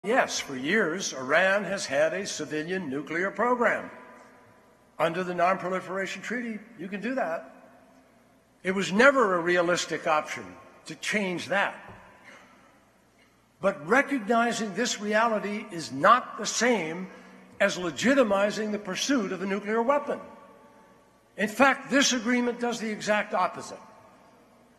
Yes, for years, Iran has had a civilian nuclear program. Under the Non-Proliferation Treaty, you can do that. It was never a realistic option to change that. But recognizing this reality is not the same as legitimizing the pursuit of a nuclear weapon. In fact, this agreement does the exact opposite.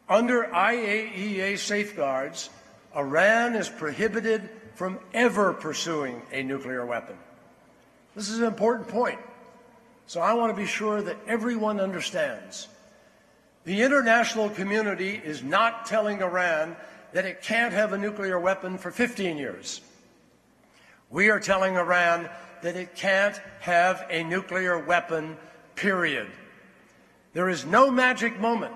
Under IAEA safeguards, Iran is prohibited from ever pursuing a nuclear weapon. This is an important point, so I want to be sure that everyone understands. The international community is not telling Iran that it can't have a nuclear weapon for 15 years. We are telling Iran that it can't have a nuclear weapon, period. There is no magic moment,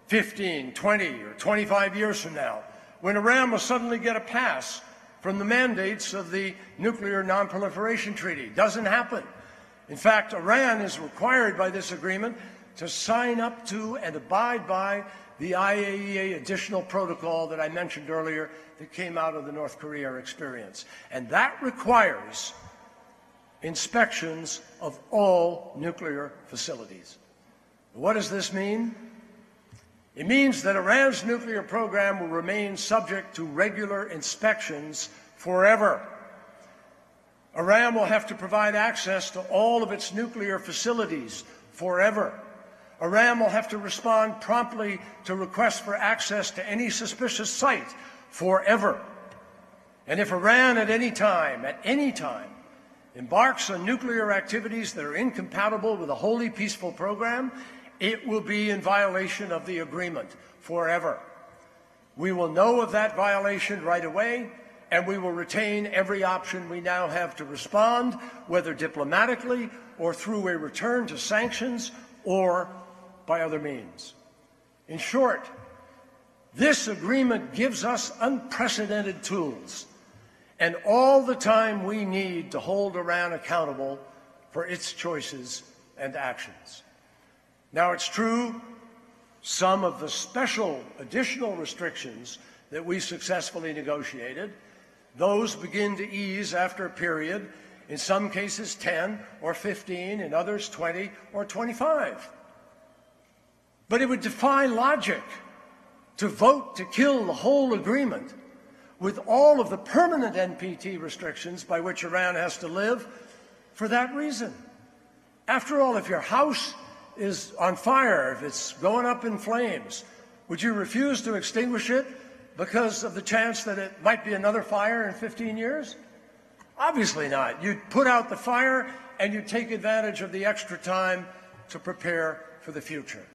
15, 20, or 25 years from now, when Iran will suddenly get a pass from the mandates of the Nuclear Non-Proliferation Treaty. Doesn't happen. In fact, Iran is required by this agreement to sign up to and abide by the IAEA additional protocol that I mentioned earlier that came out of the North Korea experience. And that requires inspections of all nuclear facilities. What does this mean? It means that Iran's nuclear program will remain subject to regular inspections forever. Iran will have to provide access to all of its nuclear facilities forever. Iran will have to respond promptly to requests for access to any suspicious site forever. And if Iran at any time, embarks on nuclear activities that are incompatible with a wholly peaceful program, it will be in violation of the agreement forever. We will know of that violation right away, and we will retain every option we now have to respond, whether diplomatically or through a return to sanctions or by other means. In short, this agreement gives us unprecedented tools and all the time we need to hold Iran accountable for its choices and actions. Now, it's true, some of the special additional restrictions that we successfully negotiated, those begin to ease after a period, in some cases 10 or 15, in others 20 or 25. But it would defy logic to vote to kill the whole agreement with all of the permanent NPT restrictions by which Iran has to live for that reason. After all, if your house is on fire, if it's going up in flames, would you refuse to extinguish it because of the chance that it might be another fire in 15 years? Obviously not. You'd put out the fire and you'd take advantage of the extra time to prepare for the future.